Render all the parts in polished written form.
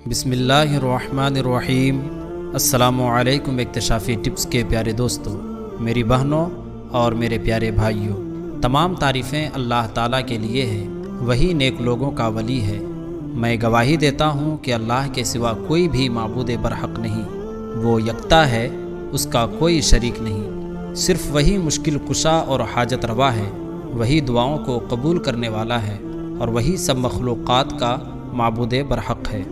بسم اللہ الرحمن الرحیم۔ السلام علیکم اکتشافی ٹپس کے پیارے دوستو، میری بہنوں اور میرے پیارے بھائیوں، تمام تعریفیں اللہ تعالیٰ کے لیے ہیں، وہی نیک لوگوں کا ولی ہے۔ میں گواہی دیتا ہوں کہ اللہ کے سوا کوئی بھی معبود برحق نہیں، وہ یکتا ہے، اس کا کوئی شریک نہیں، صرف وہی مشکل کشا اور حاجت روا ہے، وہی دعاؤں کو قبول کرنے والا ہے اور وہی سب مخلوقات کا معبود برحق ہے۔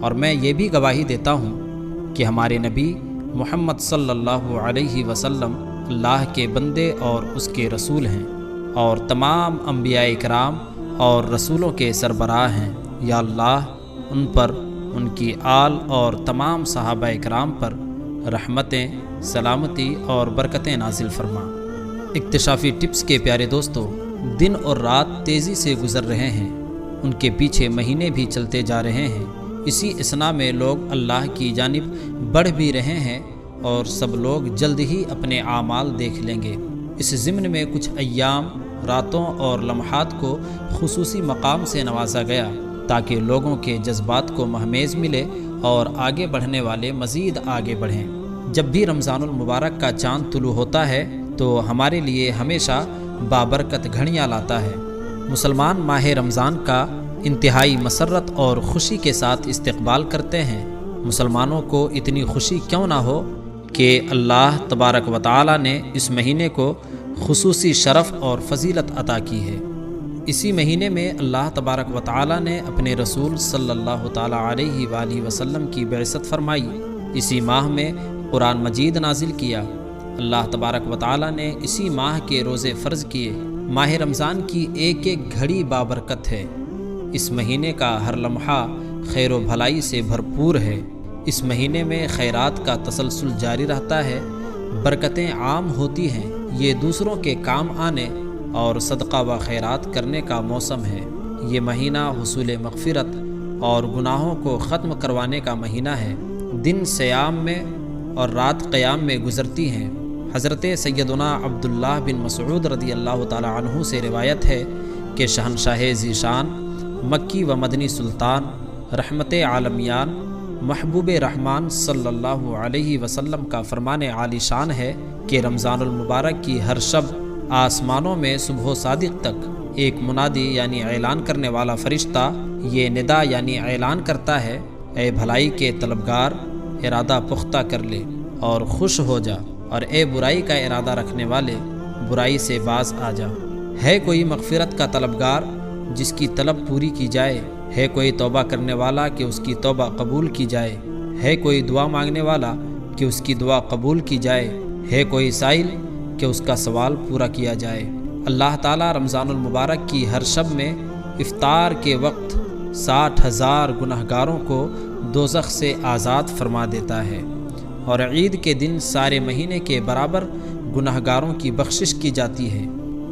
اور میں یہ بھی گواہی دیتا ہوں کہ ہمارے نبی محمد صلی اللہ علیہ وسلم اللہ کے بندے اور اس کے رسول ہیں، اور تمام انبیاء کرام اور رسولوں کے سربراہ ہیں۔ یا اللہ ان پر، ان کی آل اور تمام صحابہ کرام پر رحمتیں، سلامتی اور برکتیں نازل فرما۔ اکتشافی ٹپس کے پیارے دوستو، دن اور رات تیزی سے گزر رہے ہیں، ان کے پیچھے مہینے بھی چلتے جا رہے ہیں۔ اسی اثنا میں لوگ اللہ کی جانب بڑھ بھی رہے ہیں اور سب لوگ جلد ہی اپنے اعمال دیکھ لیں گے۔ اس ضمن میں کچھ ایام، راتوں اور لمحات کو خصوصی مقام سے نوازا گیا تاکہ لوگوں کے جذبات کو مہمیز ملے اور آگے بڑھنے والے مزید آگے بڑھیں۔ جب بھی رمضان المبارک کا چاند طلوع ہوتا ہے تو ہمارے لیے ہمیشہ بابرکت گھڑیاں لاتا ہے۔ مسلمان ماہ رمضان کا انتہائی مسرت اور خوشی کے ساتھ استقبال کرتے ہیں۔ مسلمانوں کو اتنی خوشی کیوں نہ ہو کہ اللہ تبارک و تعالی نے اس مہینے کو خصوصی شرف اور فضیلت عطا کی ہے۔ اسی مہینے میں اللہ تبارک و تعالی نے اپنے رسول صلی اللہ تعالی علیہ وآلہ وسلم کی بعثت فرمائی۔ اسی ماہ میں قرآن مجید نازل کیا۔ اللہ تبارک و تعالی نے اسی ماہ کے روزے فرض کیے۔ ماہ رمضان کی ایک ایک گھڑی بابرکت ہے۔ اس مہینے کا ہر لمحہ خیر و بھلائی سے بھرپور ہے۔ اس مہینے میں خیرات کا تسلسل جاری رہتا ہے، برکتیں عام ہوتی ہیں۔ یہ دوسروں کے کام آنے اور صدقہ و خیرات کرنے کا موسم ہے۔ یہ مہینہ حصول مغفرت اور گناہوں کو ختم کروانے کا مہینہ ہے۔ دن صیام میں اور رات قیام میں گزرتی ہیں۔ حضرت سیدنا عبداللہ بن مسعود رضی اللہ تعالی عنہ سے روایت ہے کہ شہنشاہ ذیشان، مکی و مدنی سلطان، رحمت عالمیان، محبوب رحمان صلی اللہ علیہ وسلم کا فرمان عالی شان ہے کہ رمضان المبارک کی ہر شب آسمانوں میں صبح و صادق تک ایک منادی یعنی اعلان کرنے والا فرشتہ یہ ندا یعنی اعلان کرتا ہے، اے بھلائی کے طلبگار، ارادہ پختہ کر لے اور خوش ہو جا، اور اے برائی کا ارادہ رکھنے والے، برائی سے باز آ جا۔ ہے کوئی مغفرت کا طلبگار جس کی طلب پوری کی جائے، ہے کوئی توبہ کرنے والا کہ اس کی توبہ قبول کی جائے، ہے کوئی دعا مانگنے والا کہ اس کی دعا قبول کی جائے، ہے کوئی سائل کہ اس کا سوال پورا کیا جائے۔ اللہ تعالیٰ رمضان المبارک کی ہر شب میں افطار کے وقت 60,000 گنہگاروں کو دوزخ سے آزاد فرما دیتا ہے، اور عید کے دن سارے مہینے کے برابر گنہگاروں کی بخشش کی جاتی ہے۔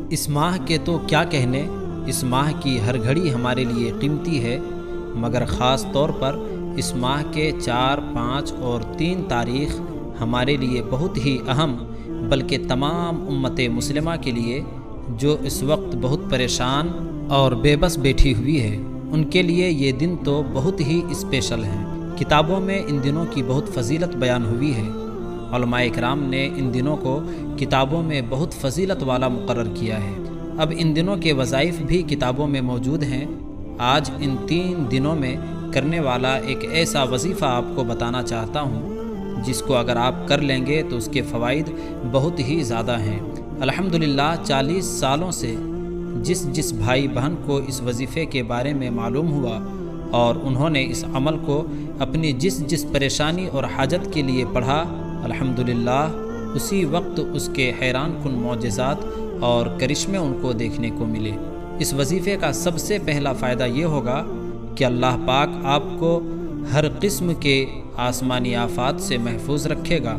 اس ماہ کے تو کیا کہنے، اس ماہ کی ہر گھڑی ہمارے لیے قیمتی ہے، مگر خاص طور پر اس ماہ کے 4، 5 اور 3 تاریخ ہمارے لیے بہت ہی اہم، بلکہ تمام امت مسلمہ کے لیے جو اس وقت بہت پریشان اور بے بس بیٹھی ہوئی ہے، ان کے لیے یہ دن تو بہت ہی اسپیشل ہیں۔ کتابوں میں ان دنوں کی بہت فضیلت بیان ہوئی ہے۔ علماء کرام نے ان دنوں کو کتابوں میں بہت فضیلت والا مقرر کیا ہے۔ اب ان دنوں کے وظائف بھی کتابوں میں موجود ہیں۔ آج ان 3 دنوں میں کرنے والا ایک ایسا وظیفہ آپ کو بتانا چاہتا ہوں جس کو اگر آپ کر لیں گے تو اس کے فوائد بہت ہی زیادہ ہیں۔ الحمدللہ 40 سالوں سے جس بھائی بہن کو اس وظیفے کے بارے میں معلوم ہوا اور انہوں نے اس عمل کو اپنی جس پریشانی اور حاجت کے لیے پڑھا، الحمدللہ اسی وقت اس کے حیران کن معجزات اور کرشمے ان کو دیکھنے کو ملے۔ اس وظیفے کا سب سے پہلا فائدہ یہ ہوگا کہ اللہ پاک آپ کو ہر قسم کے آسمانی آفات سے محفوظ رکھے گا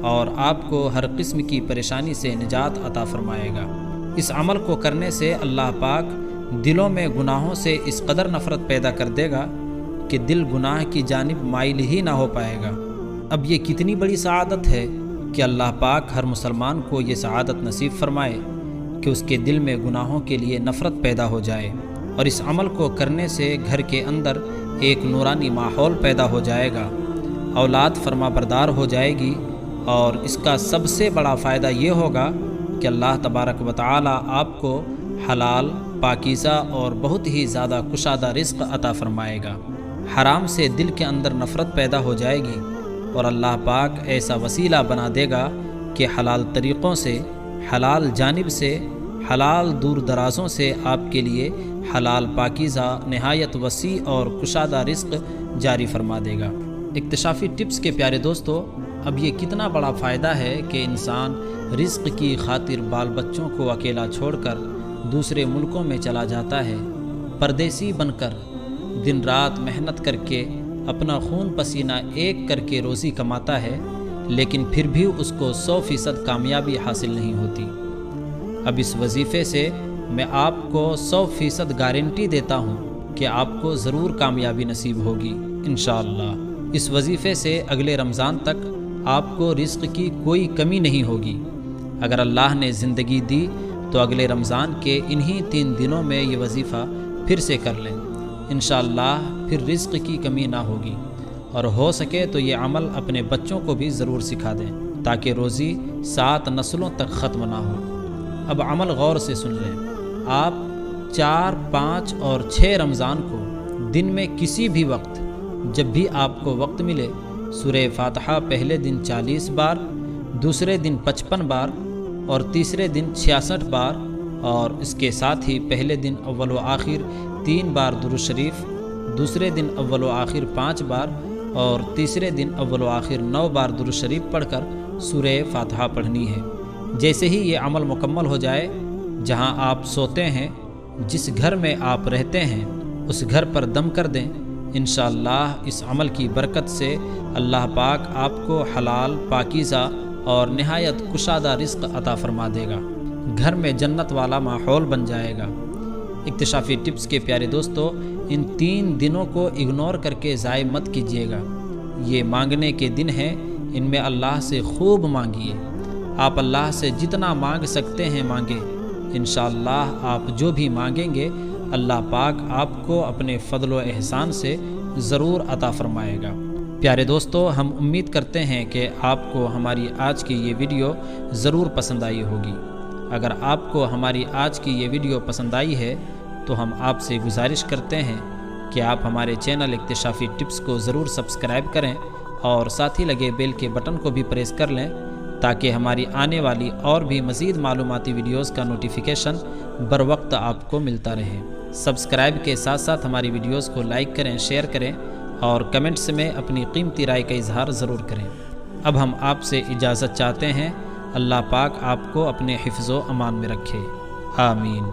اور آپ کو ہر قسم کی پریشانی سے نجات عطا فرمائے گا۔ اس عمل کو کرنے سے اللہ پاک دلوں میں گناہوں سے اس قدر نفرت پیدا کر دے گا کہ دل گناہ کی جانب مائل ہی نہ ہو پائے گا۔ اب یہ کتنی بڑی سعادت ہے کہ اللہ پاک ہر مسلمان کو یہ سعادت نصیب فرمائے کہ اس کے دل میں گناہوں کے لیے نفرت پیدا ہو جائے، اور اس عمل کو کرنے سے گھر کے اندر ایک نورانی ماحول پیدا ہو جائے گا، اولاد فرما بردار ہو جائے گی، اور اس کا سب سے بڑا فائدہ یہ ہوگا کہ اللہ تبارک و تعالی آپ کو حلال، پاکیزہ اور بہت ہی زیادہ کشادہ رزق عطا فرمائے گا۔ حرام سے دل کے اندر نفرت پیدا ہو جائے گی، اور اللہ پاک ایسا وسیلہ بنا دے گا کہ حلال طریقوں سے، حلال جانب سے، حلال دور درازوں سے آپ کے لیے حلال پاکیزہ نہایت وسیع اور کشادہ رزق جاری فرما دے گا۔ اکتشافی ٹپس کے پیارے دوستو، اب یہ کتنا بڑا فائدہ ہے کہ انسان رزق کی خاطر بال بچوں کو اکیلا چھوڑ کر دوسرے ملکوں میں چلا جاتا ہے، پردیسی بن کر دن رات محنت کر کے اپنا خون پسینہ ایک کر کے روزی کماتا ہے، لیکن پھر بھی اس کو 100% کامیابی حاصل نہیں ہوتی۔ اب اس وظیفے سے میں آپ کو 100% گارنٹی دیتا ہوں کہ آپ کو ضرور کامیابی نصیب ہوگی انشاءاللہ۔ اس وظیفے سے اگلے رمضان تک آپ کو رزق کی کوئی کمی نہیں ہوگی۔ اگر اللہ نے زندگی دی تو اگلے رمضان کے انہی 3 دنوں میں یہ وظیفہ پھر سے کر لیں، انشاءاللہ پھر رزق کی کمی نہ ہوگی، اور ہو سکے تو یہ عمل اپنے بچوں کو بھی ضرور سکھا دیں تاکہ روزی 7 نسلوں تک ختم نہ ہو۔ اب عمل غور سے سن لیں۔ آپ 4، 5 اور 6 رمضان کو دن میں کسی بھی وقت، جب بھی آپ کو وقت ملے، سورہ فاتحہ پہلے دن 40 بار، دوسرے دن 55 بار اور تیسرے دن 66 بار، اور اس کے ساتھ ہی پہلے دن اول و آخر 3 بار درود شریف، دوسرے دن اول و آخر 5 بار اور تیسرے دن اول و آخر 9 بار درود شریف پڑھ کر سورہ فاتحہ پڑھنی ہے۔ جیسے ہی یہ عمل مکمل ہو جائے، جہاں آپ سوتے ہیں، جس گھر میں آپ رہتے ہیں، اس گھر پر دم کر دیں۔ انشاءاللہ اس عمل کی برکت سے اللہ پاک آپ کو حلال، پاکیزہ اور نہایت کشادہ رزق عطا فرما دے گا۔ گھر میں جنت والا ماحول بن جائے گا۔ اکتشافی ٹپس کے پیارے دوستو، ان 3 دنوں کو اگنور کر کے ضائع مت کیجیے گا۔ یہ مانگنے کے دن ہیں، ان میں اللہ سے خوب مانگیے۔ آپ اللہ سے جتنا مانگ سکتے ہیں مانگیں، انشاءاللہ آپ جو بھی مانگیں گے اللہ پاک آپ کو اپنے فضل و احسان سے ضرور عطا فرمائے گا۔ پیارے دوستو، ہم امید کرتے ہیں کہ آپ کو ہماری آج کی یہ ویڈیو ضرور پسند آئی ہوگی۔ اگر آپ کو ہماری آج کی یہ ویڈیو پسند آئی ہے تو ہم آپ سے گزارش کرتے ہیں کہ آپ ہمارے چینل اکتشافی ٹپس کو ضرور سبسکرائب کریں، اور ساتھ ہی لگے بیل کے بٹن کو بھی پریس کر لیں تاکہ ہماری آنے والی اور بھی مزید معلوماتی ویڈیوز کا نوٹیفیکیشن بر وقت آپ کو ملتا رہے۔ سبسکرائب کے ساتھ ساتھ ہماری ویڈیوز کو لائک کریں، شیئر کریں، اور کمنٹس میں اپنی قیمتی رائے کا اظہار ضرور کریں۔ اب ہم آپ سے اجازت چاہتے ہیں۔ اللہ پاک آپ کو اپنے حفظ و امان میں رکھے، آمین۔